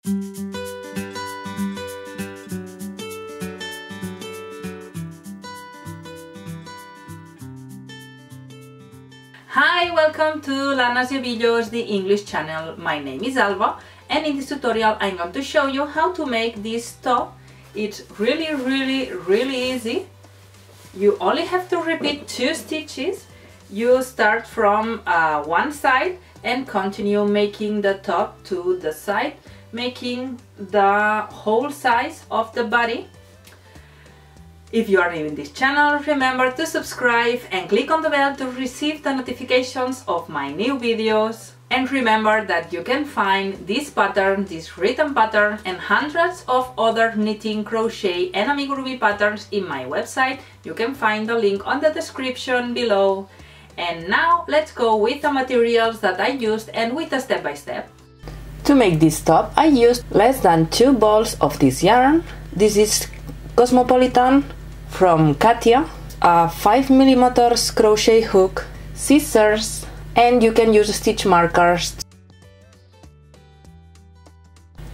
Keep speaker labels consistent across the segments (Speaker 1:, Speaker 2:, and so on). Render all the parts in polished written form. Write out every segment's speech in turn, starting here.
Speaker 1: Hi, welcome to Lanas y Ovillos, the English channel. My name is Alba, and in this tutorial I'm going to show you how to make this top. It's really easy. You only have to repeat 2 stitches. You start from one side and continue making the top to the side, making the whole size of the body. If you are new in this channel, remember to subscribe and click on the bell to receive the notifications of my new videos. And remember that you can find this pattern, this written pattern, and hundreds of other knitting, crochet and amigurumi patterns in my website. You can find the link on the description below. And now let's go with the materials that I used and with a step-by-step. To make this top, I used less than 2 balls of this yarn. This is Cosmopolitan from Katia, a 5mm crochet hook, scissors, and you can use stitch markers.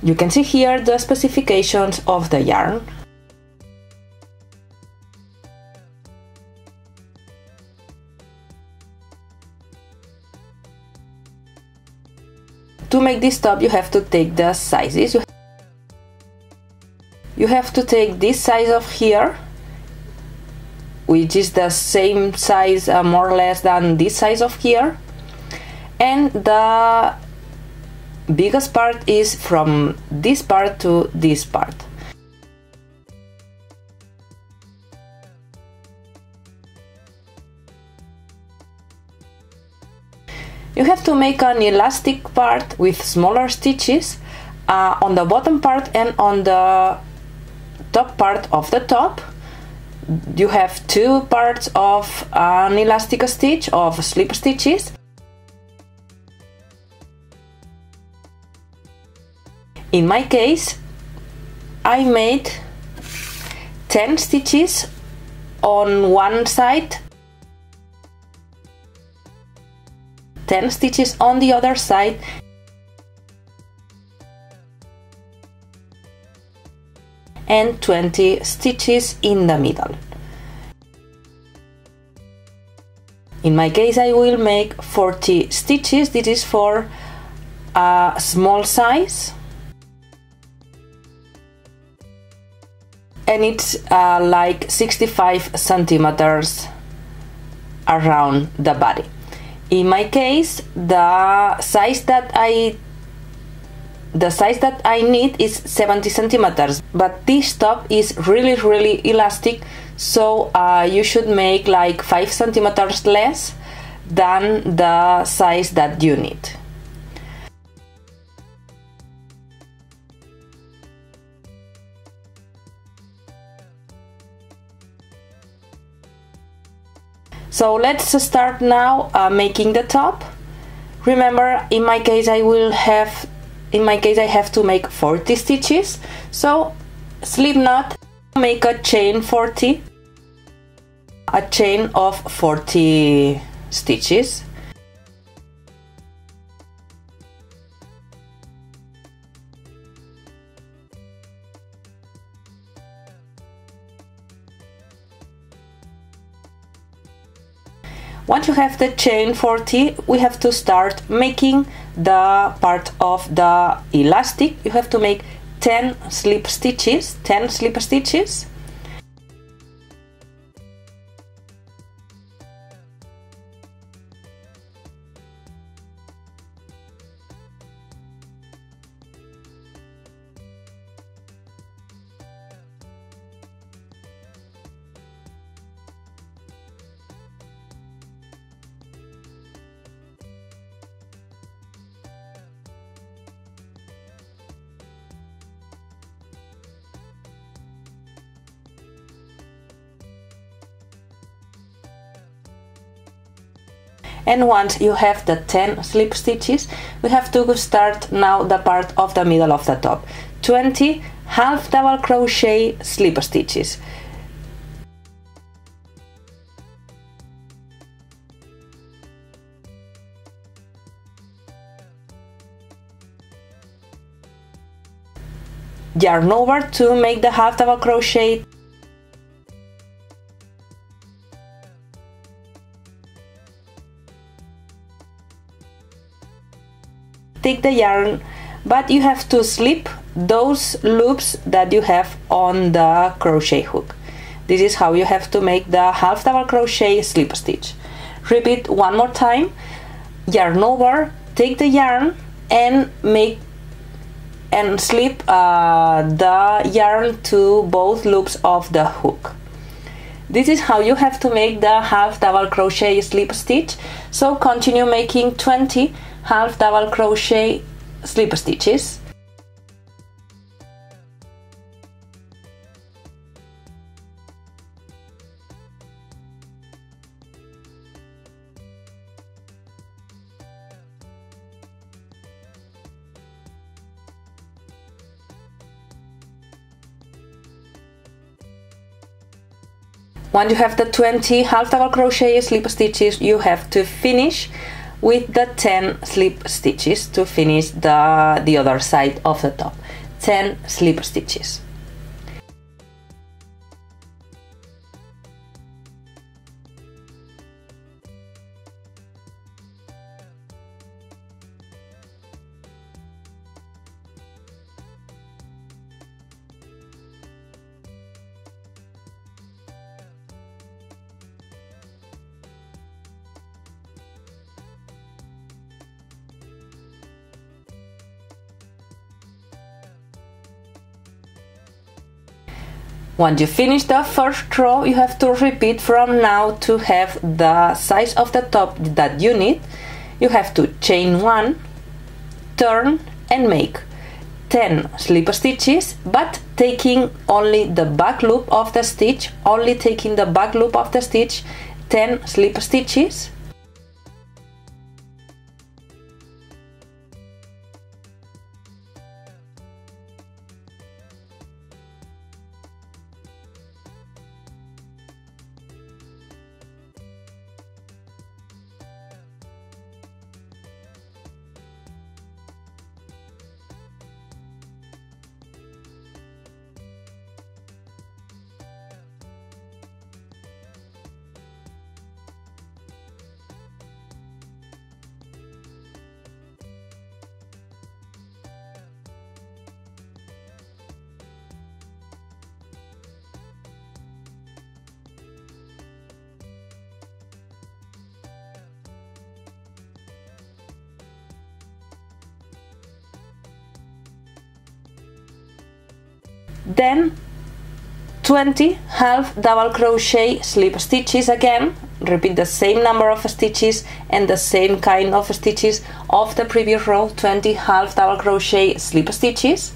Speaker 1: You can see here the specifications of the yarn. To make this top, you have to take the sizes. You have to take this size of here, which is the same size more or less than this size of here, and the biggest part is from this part to this part. You have to make an elastic part with smaller stitches on the bottom part and on the top part of the top. You have 2 parts of an elastic stitch, of slip stitches. In my case, I made 10 stitches on one side, 10 stitches on the other side, and 20 stitches in the middle. In my case, I will make 40 stitches. This is for a small size, and it's like 65 centimeters around the body. In my case, the size that I need is 70 centimeters, but this top is really elastic, so you should make like 5 centimeters less than the size that you need. So let's start now making the top. Remember, in my case I have to make 40 stitches, so slip knot, make a chain 40, a chain of 40 stitches. Once you have the chain 40, we have to start making the part of the elastic. You have to make 10 slip stitches, 10 slip stitches. And once you have the 10 slip stitches, we have to start now the part of the middle of the top. 20 half double crochet slip stitches. yarn over to make the half double crochet, take the yarn, but you have to slip those loops that you have on the crochet hook. This is how you have to make the half double crochet slip stitch. Repeat one more time, yarn over, take the yarn and slip the yarn to both loops of the hook. This is how you have to make the half double crochet slip stitch. So continue making 20 half double crochet slip stitches. Once you have the 20 half double crochet slip stitches, you have to finish with the 10 slip stitches to finish the other side of the top. 10 slip stitches. Once you finish the first row, you have to repeat from now to have the size of the top that you need. You have to chain 1, turn and make 10 slip stitches, but taking only the back loop of the stitch, only taking the back loop of the stitch, 10 slip stitches. Then 20 half double crochet slip stitches again. Repeat the same number of stitches and the same kind of stitches of the previous row. 20 half double crochet slip stitches.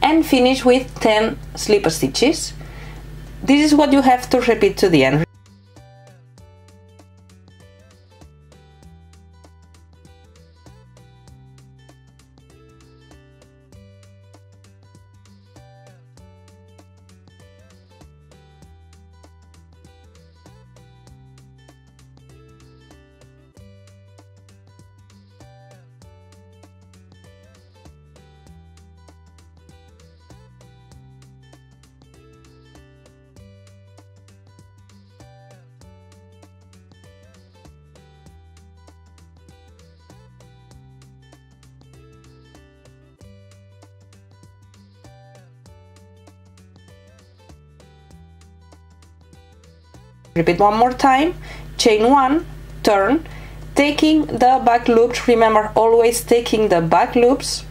Speaker 1: And finish with 10 slip stitches. This is what you have to repeat to the end. Repeat one more time, chain 1, turn, taking the back loops, remember always taking the back loops,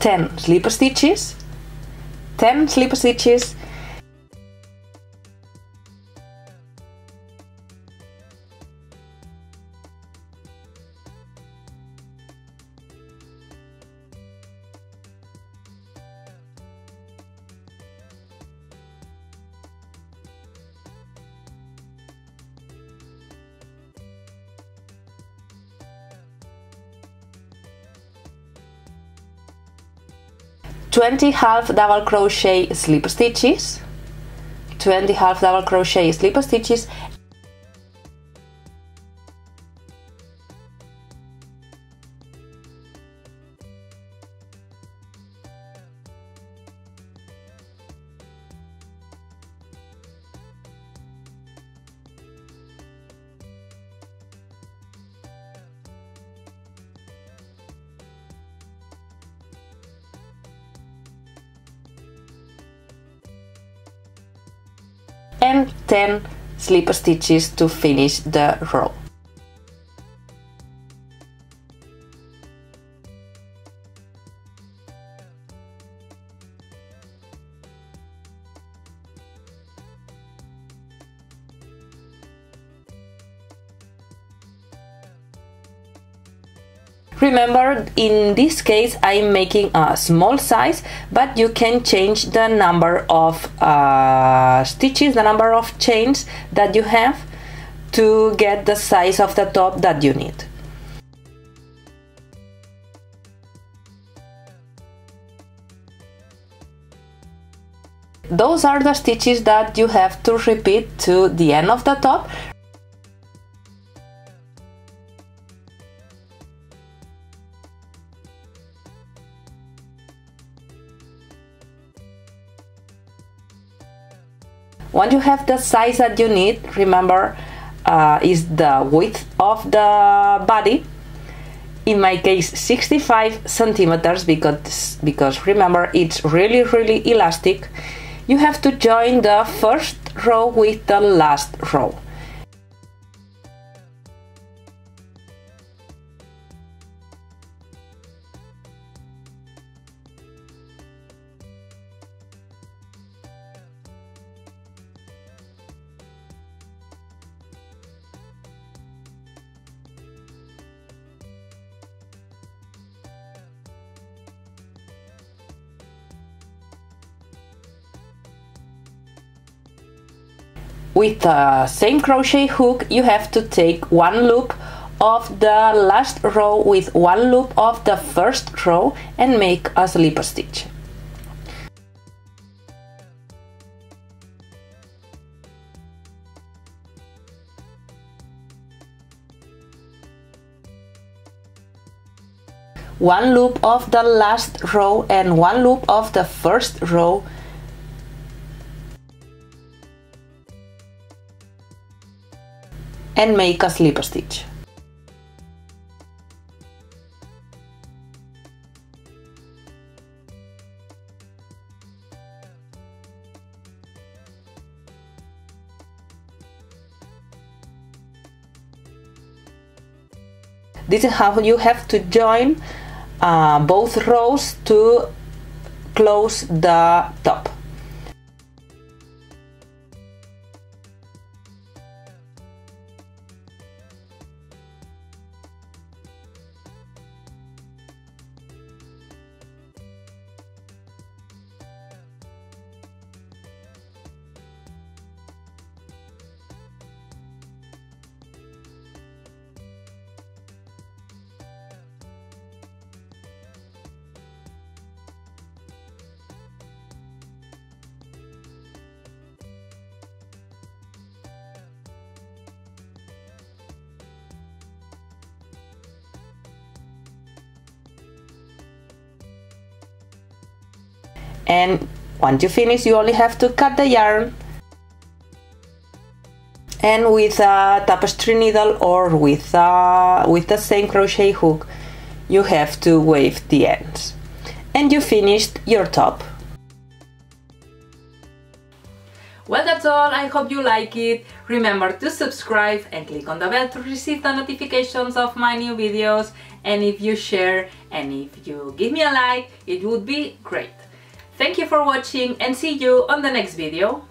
Speaker 1: 10 slip stitches, 10 slip stitches,
Speaker 2: 20 half double crochet slip stitches, 20 half double crochet slip stitches, and 10 slip stitches to finish the row. Remember, in this case I'm making a small size, but you can change the number of stitches, the number of chains that you have to get the size of the top that you need. Those are the stitches that you have to repeat to the end of the top. Once you have the size that you need, remember, is the width of the body. In my case, 65 centimeters, because remember, it's really elastic. You have to join the first row with the last row. With the same crochet hook, you have to take one loop of the last row with one loop of the first row and make a slip stitch. One loop of the last row and one loop of the first row, and make a slip stitch. This is how you have to join both rows to close the top. And once you finish, you only have to cut the yarn, and with a tapestry needle or with the same crochet hook, you have to wave the ends, and you finished your top.
Speaker 1: Well, that's all. I hope you like it. Remember to subscribe and click on the bell to receive the notifications of my new videos, and if you share and if you give me a like, it would be great. Thank you for watching and see you on the next video.